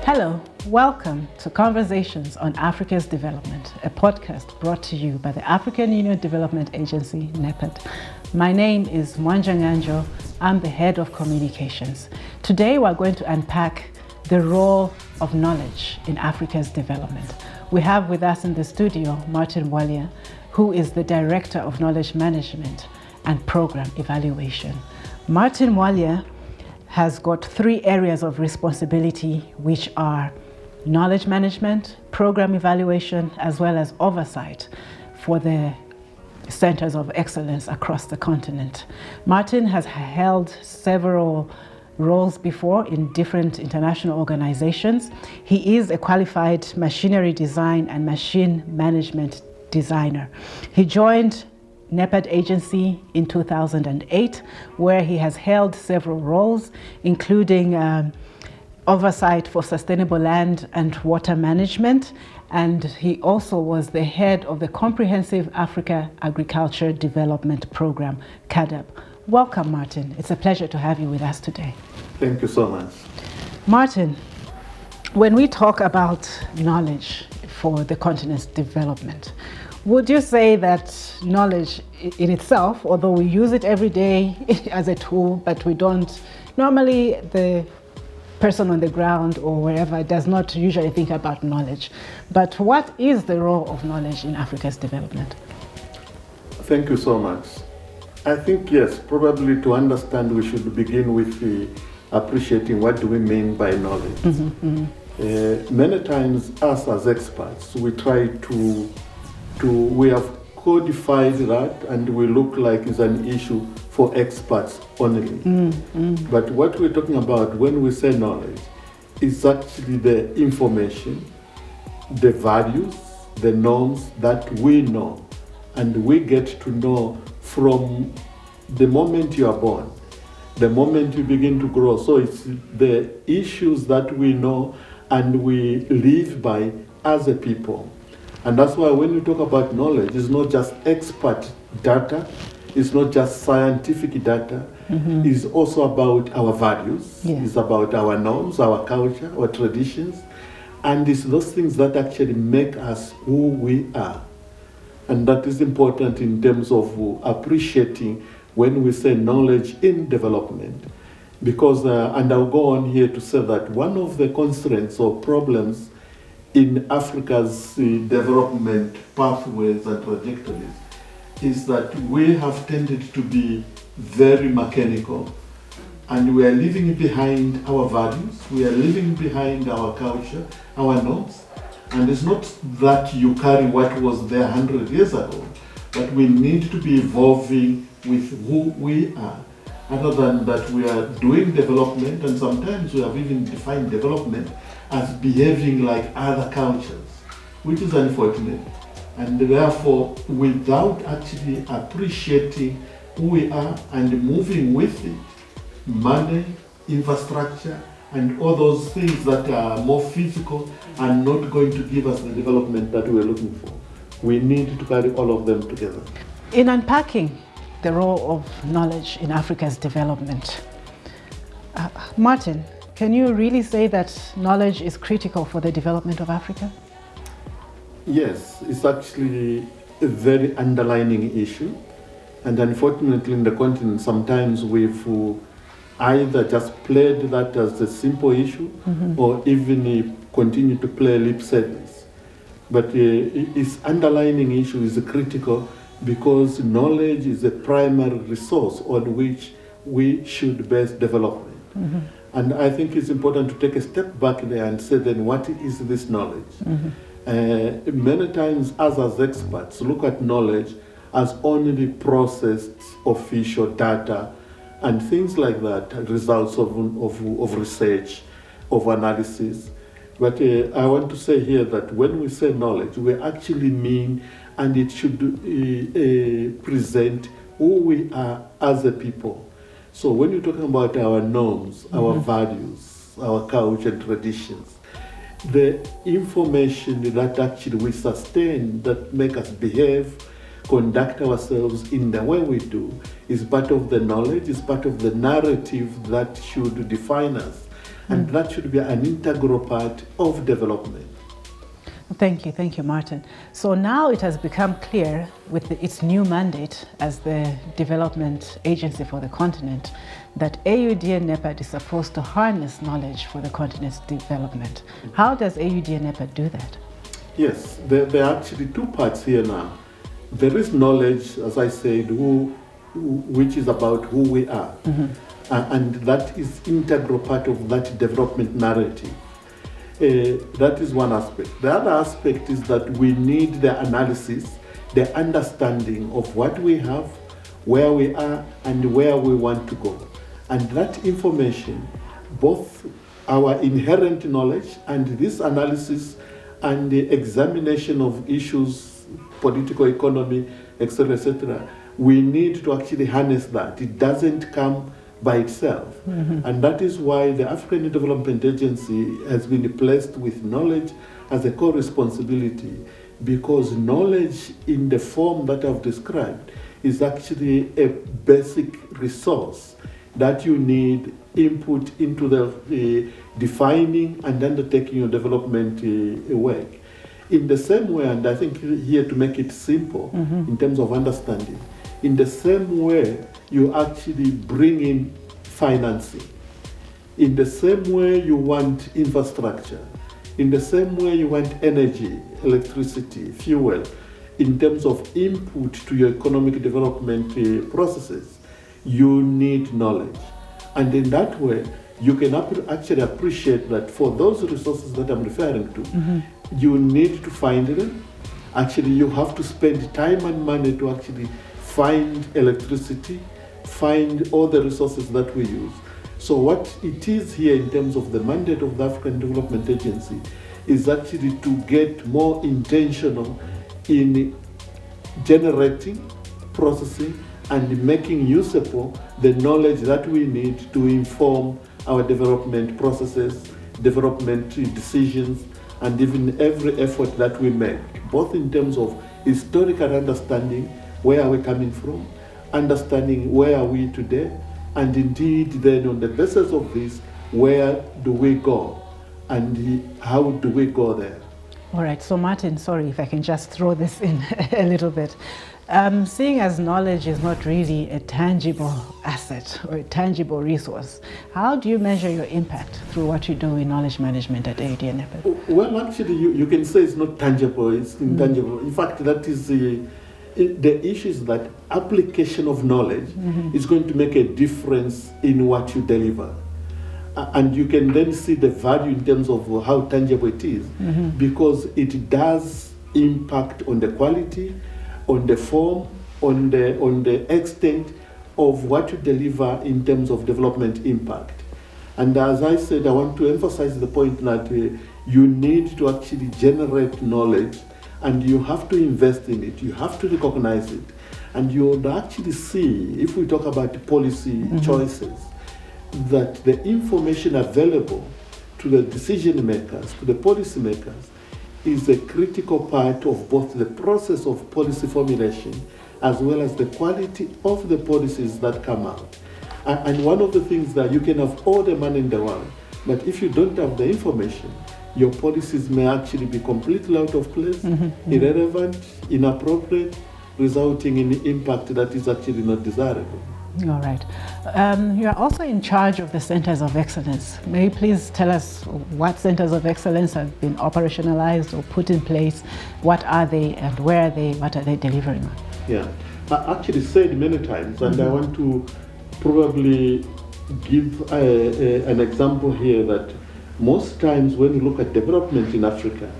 Hello, welcome to Conversations on Africa's Development, a podcast brought to you by the African Union Development Agency, NEPAD. My name is Mwanja N'ganjo. I'm the head of communications. Today we're going to unpack the role of knowledge in Africa's development. We have with us in the studio Martin Bwalya, who is the Director of Knowledge Management and Program Evaluation. Martin Bwalya has got three areas of responsibility, which are knowledge management, program evaluation, as well as oversight for the centers of excellence across the continent. Martin has held several roles before in different international organizations. He is a qualified machinery design and machine management designer. He joined NEPAD agency in 2008, where he has held several roles, including oversight for sustainable land and water management, and he also was the head of the Comprehensive Africa Agriculture Development Program, CADAP. Welcome, Martin. It's a pleasure to have you with us today. Thank you so much. Martin, when we talk about knowledge for the continent's development, would you say that knowledge in itself, although we use it every day as a tool, but we don't, normally the person on the ground or wherever does not usually think about knowledge. But what is the role of knowledge in Africa's development? Thank you so much. I think, yes, probably to understand we should begin with appreciating what do we mean by knowledge. Many times us as experts, we try we have codified that and we look like it's an issue for experts only. But what we're talking about when we say knowledge is actually the information, the values, the norms that we know, and we get to know from the moment you are born, the moment you begin to grow. So it's the issues that we know and we live by as a people. And that's why when we talk about knowledge, it's not just expert data, it's not just scientific data, it's also about our values, it's about our norms, our culture, our traditions, and it's those things that actually make us who we are. And that is important in terms of appreciating when we say knowledge in development. Because, and I'll go on here to say that one of the constraints or problems in Africa's development pathways and trajectories is that we have tended to be very mechanical, and we are leaving behind our values, we are leaving behind our culture, our norms, and it's not that you carry what was there 100 years ago, but we need to be evolving with who we are. Other than that, we are doing development, and sometimes we have even defined development as behaving like other cultures, which is unfortunate. And therefore, without actually appreciating who we are and moving with it, money, infrastructure, and all those things that are more physical are not going to give us the development that we're looking for. We need to carry all of them together. In unpacking the role of knowledge in Africa's development, Martin, can you really say that knowledge is critical for the development of Africa? Yes, it's actually a very underlining issue. And unfortunately in the continent, sometimes we've either just played that as a simple issue or even continue to play lip service. But its underlining issue is critical because knowledge is a primary resource on which we should base development. And I think it's important to take a step back there and say, then what is this knowledge? Many times us as experts look at knowledge as only processed official data and things like that, results of research, of analysis. But I want to say here that when we say knowledge, we actually mean, and it should present who we are as a people. So when you're talking about our norms, our values, our culture and traditions, the information that actually we sustain, that make us behave, conduct ourselves in the way we do, is part of the knowledge, is part of the narrative that should define us And that should be an integral part of development. Thank you, Martin. So now it has become clear with its new mandate as the development agency for the continent that AUDN-NEPAD is supposed to harness knowledge for the continent's development. How does AUDN-NEPAD do that? Yes, there are actually two parts here now. There is knowledge, as I said, which is about who we are. And that is integral part of that development narrative. That is one aspect. The other aspect is that we need the analysis, the understanding of what we have, where we are, and where we want to go. And that information, both our inherent knowledge and this analysis and the examination of issues, political economy, etc., we need to actually harness that. It doesn't come by itself. And that is why the African Development Agency has been placed with knowledge as a core responsibility, because knowledge in the form that I've described is actually a basic resource that you need input into the defining and undertaking your development work. In the same way, and I think here to make it simple in terms of understanding, in the same way you actually bring in financing, in the same way you want infrastructure, in the same way you want energy, electricity, fuel, in terms of input to your economic development processes, you need knowledge. And in that way, you can actually appreciate that for those resources that I'm referring to, you need to find them. Actually, you have to spend time and money to actually find electricity, find all the resources that we use. So what it is here in terms of the mandate of the African Development Agency is actually to get more intentional in generating, processing, and making usable the knowledge that we need to inform our development processes, development decisions, and even every effort that we make, both in terms of historical understanding, where are we coming from, understanding where are we today, and indeed then on the basis of this, where do we go and how do we go there? All right, so Martin, sorry if I can just throw this in a little bit. Seeing as knowledge is not really a tangible asset or a tangible resource, how do you measure your impact through what you do in knowledge management at AUDN-NEPAD? Well, actually, you can say it's not tangible, it's intangible. In fact, that is the issue is that application of knowledge is going to make a difference in what you deliver. And you can then see the value in terms of how tangible it is, because it does impact on the quality, on the form, on the extent of what you deliver in terms of development impact. And as I said, I want to emphasize the point that you need to actually generate knowledge, and you have to invest in it, you have to recognize it, and you would actually see, if we talk about policy choices, that the information available to the decision makers, to the policy makers, is a critical part of both the process of policy formulation as well as the quality of the policies that come out. And one of the things that you can have all the money in the world, but if you don't have the information, your policies may actually be completely out of place, irrelevant, inappropriate, resulting in impact that is actually not desirable. All right. You are also in charge of the Centers of Excellence. May you please tell us what Centers of Excellence have been operationalized or put in place? What are they and where are they? What are they delivering on? Yeah, I actually said many times, and I want to probably give an example here that most times when you look at development in Africa,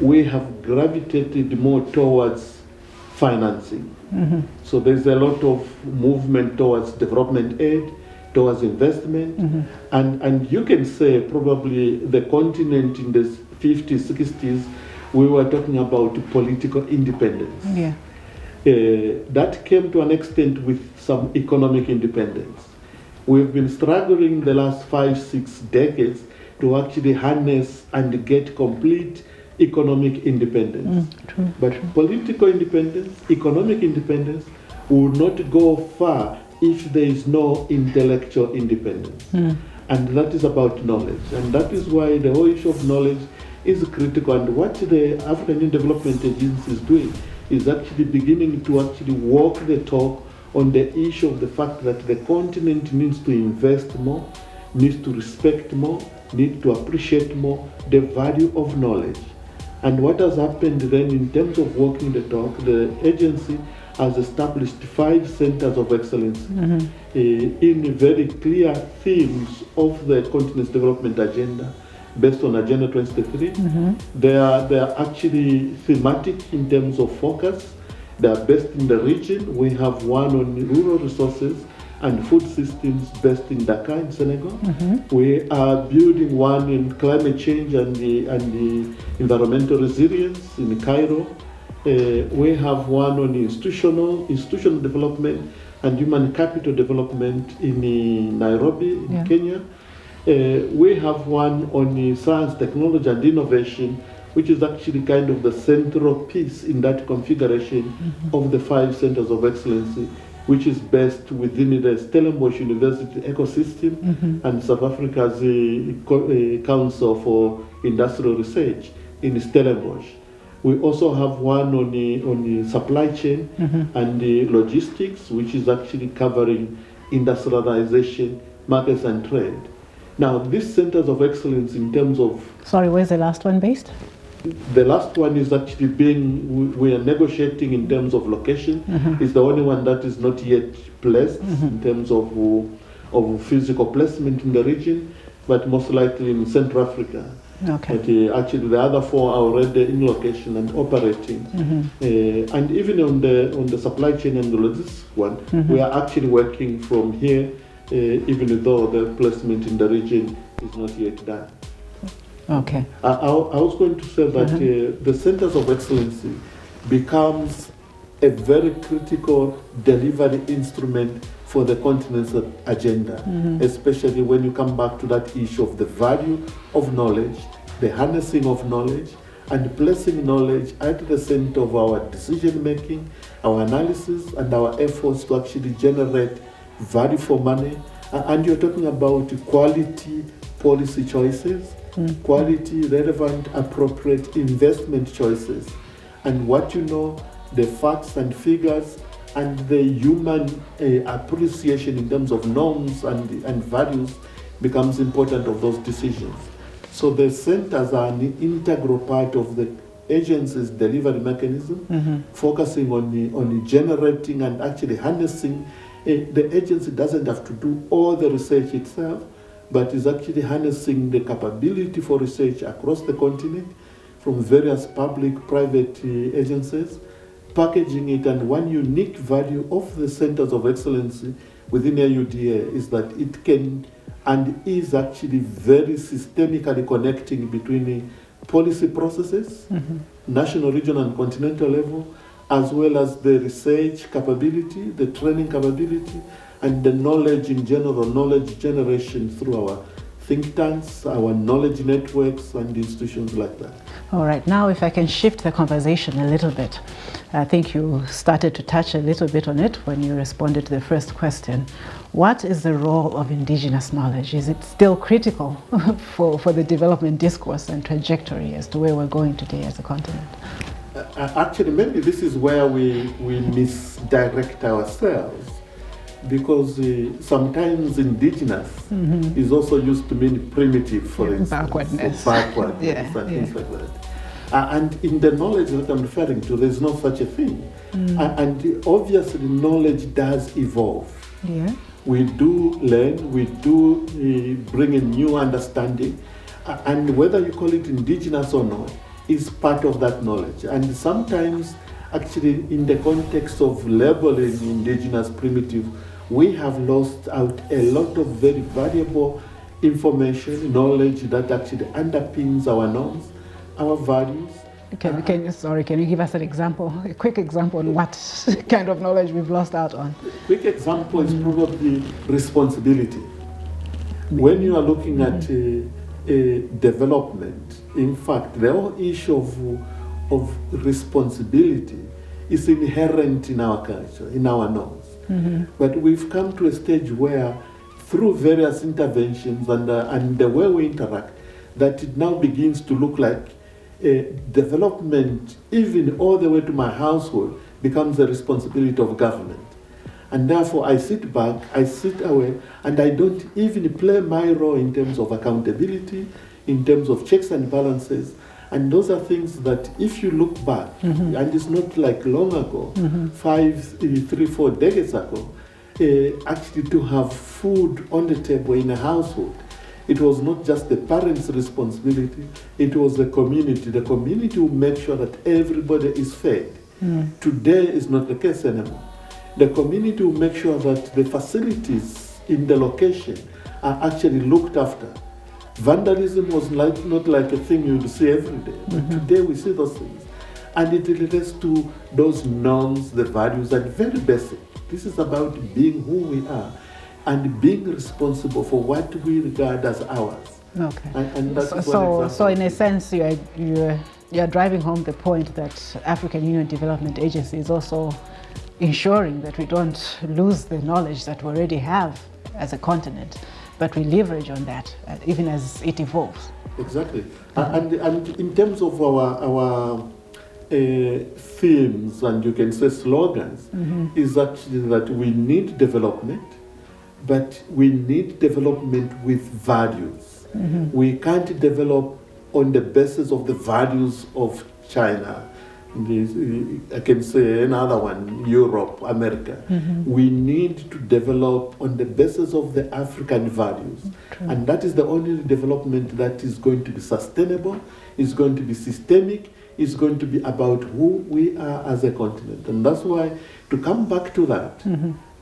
we have gravitated more towards financing. So there's a lot of movement towards development aid, towards investment, and you can say probably the continent in the 50s, 60s, we were talking about political independence. Yeah. That came to an extent with some economic independence. We've been struggling the last 5-6 decades to actually harness and get complete economic independence. But political independence, economic independence will not go far if there is no intellectual independence. and that is about knowledge. And that is why the whole issue of knowledge is critical. And what the African Union Development Agency is doing is actually beginning to actually walk the talk on the issue of the fact that the continent needs to invest more, needs to respect more, needs to appreciate more the value of knowledge. And what has happened then in terms of walking the talk, the agency has established 5 centers of excellence in very clear themes of the continent's development agenda based on Agenda 2033. They are actually thematic in terms of focus. They are based in the region. We have one on rural resources and food systems based in Dakar in Senegal. We are building one in climate change and the environmental resilience in Cairo. We have one on institutional development and human capital development in Nairobi, in Kenya. We have one on science, technology and innovation, which is actually kind of the central piece in that configuration of the 5 centers of excellence, which is based within the Stellenbosch University ecosystem and South Africa's Council for Industrial Research in Stellenbosch. We also have one on the supply chain and the logistics, which is actually covering industrialization, markets and trade. Now, these centers of excellence in terms of... Sorry, where's the last one based? The last one is actually we are negotiating in terms of location. It's the only one that is not yet placed in terms of physical placement in the region, but most likely in Central Africa. Okay. But actually the other 4 are already in location and operating. And even on the supply chain and the logistics one, we are actually working from here, even though the placement in the region is not yet done. Okay. I was going to say that the centers of excellence becomes a very critical delivery instrument for the continent's agenda, especially when you come back to that issue of the value of knowledge, the harnessing of knowledge, and placing knowledge at the center of our decision making, our analysis, and our efforts to actually generate value for money. And you're talking about quality policy choices, quality, relevant, appropriate investment choices. And what you know, the facts and figures, and the human appreciation in terms of norms and values becomes important of those decisions. So the centers are an integral part of the agency's delivery mechanism, focusing on generating and actually harnessing. The agency doesn't have to do all the research itself, but is actually harnessing the capability for research across the continent from various public, private agencies, packaging it, and one unique value of the centers of excellence within AUDA is that it can and is actually very systemically connecting between policy processes, national, regional, and continental level, as well as the research capability, the training capability, and the knowledge in general, knowledge generation through our think tanks, our knowledge networks, and institutions like that. All right, now if I can shift the conversation a little bit. I think you started to touch a little bit on it when you responded to the first question. What is the role of indigenous knowledge? Is it still critical for the development discourse and trajectory as to where we're going today as a continent? Actually, maybe this is where we misdirect ourselves, because sometimes indigenous is also used to mean primitive, for instance. Backwardness. Backwardness and things like that. And in the knowledge that I'm referring to, there's no such a thing. And obviously knowledge does evolve. Yeah. We do learn, we do bring a new understanding, and whether you call it indigenous or not is part of that knowledge. And sometimes actually in the context of labeling indigenous primitive, we have lost out a lot of very valuable information, knowledge that actually underpins our norms, our values. Can you give us an example, a quick example on what kind of knowledge we've lost out on? A quick example is probably responsibility. When you are looking at development, in fact, the whole issue of responsibility is inherent in our culture, in our norms. But we've come to a stage where through various interventions and the way we interact, that it now begins to look like development, even all the way to my household, becomes the responsibility of government. And therefore I sit back, I sit away, and I don't even play my role in terms of accountability, in terms of checks and balances. And those are things that if you look back, and it's not like long ago, 4 decades ago, actually to have food on the table in a household, it was not just the parents' responsibility, it was the community. The community will make sure that everybody is fed. Today is not the case anymore. The community will make sure that the facilities in the location are actually looked after. Vandalism was not like a thing you would see every day, but today we see those things. And it relates to those norms, the values, and very basic. This is about being who we are and being responsible for what we regard as ours. Okay. And that's so in a sense, you're driving home the point that African Union Development Agency is also ensuring that we don't lose the knowledge that we already have as a continent, but we leverage on that even as it evolves. Exactly. And in terms of our themes, and you can say slogans, is actually that we need development, but we need development with values. We can't develop on the basis of the values of China. I can say another one, Europe, America. We need to develop on the basis of the African values. True. And that is the only development that is going to be sustainable, is going to be systemic, is going to be about who we are as a continent. And that's why, to come back to that,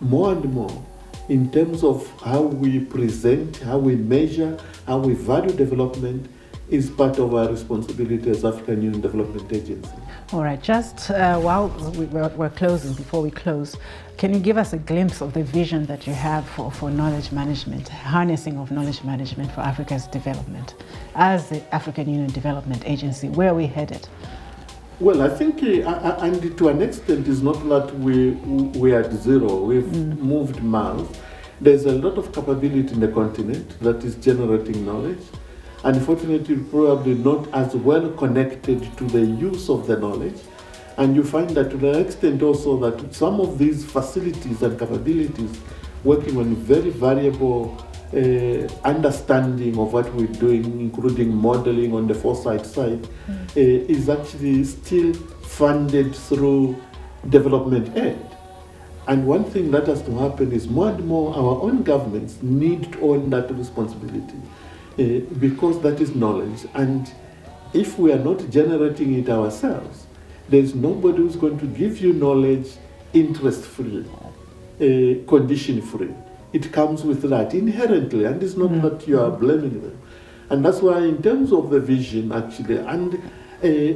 more and more, in terms of how we present, how we measure, how we value development, is part of our responsibility as African Union Development Agency. All right, just while we're closing, before we close, can you give us a glimpse of the vision that you have for knowledge management, harnessing of knowledge management for Africa's development? As the African Union Development Agency, where are we headed? Well, I think, and to an extent, it's not that we are at zero. We've moved miles. There's a lot of capability in the continent that is generating knowledge. Unfortunately, probably not as well connected to the use of the knowledge. And you find that to the extent also that some of these facilities and capabilities working on very variable understanding of what we're doing, including modeling on the foresight side, is actually still funded through development aid. And one thing that has to happen is more and more our own governments need to own that responsibility. Because that is knowledge, and if we are not generating it ourselves, there's nobody who's going to give you knowledge interest-free, condition-free. It comes with that inherently, and it's not that you are blaming them. And that's why in terms of the vision, actually, and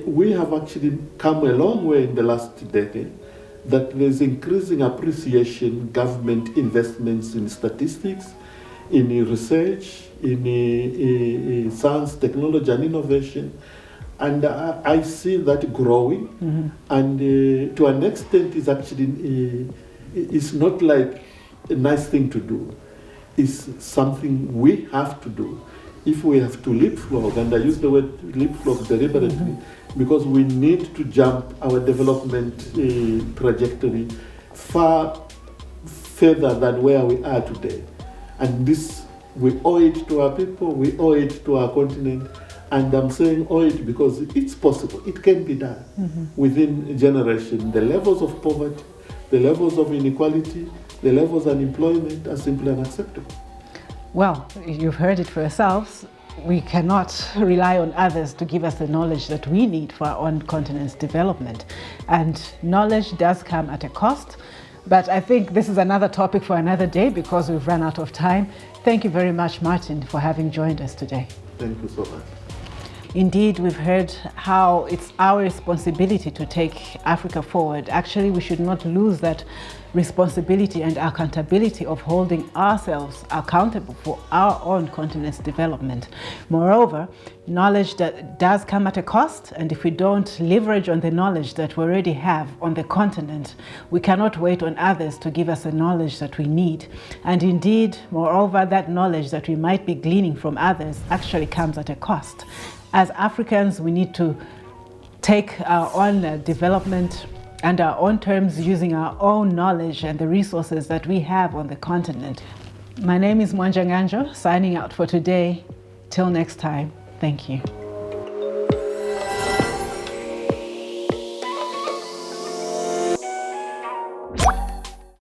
we have actually come a long way in the last decade, that there's increasing appreciation, government investments in statistics, in research, in science, technology, and innovation. And I see that growing. And to an extent, it's actually, it's not like a nice thing to do. It's something we have to do. If we have to leapfrog, and I use the word leapfrog deliberately, because we need to jump our development trajectory far further than where we are today. And this, we owe it to our people, we owe it to our continent, and I'm saying owe it because it's possible, it can be done within a generation. The levels of poverty, the levels of inequality, the levels of unemployment are simply unacceptable. Well, you've heard it for yourselves. We cannot rely on others to give us the knowledge that we need for our own continent's development. And knowledge does come at a cost. But I think this is another topic for another day because we've run out of time. Thank you very much, Martin, for having joined us today. Thank you so much. Indeed, we've heard how it's our responsibility to take Africa forward. Actually, we should not lose that responsibility and accountability of holding ourselves accountable for our own continent's development. Moreover, knowledge that does come at a cost, and if we don't leverage on the knowledge that we already have on the continent, we cannot wait on others to give us the knowledge that we need. And indeed, moreover, that knowledge that we might be gleaning from others actually comes at a cost. As Africans, we need to take our own development and our own terms using our own knowledge and the resources that we have on the continent. My name is Mwanja N'ganjo, signing out for today. Till next time, thank you.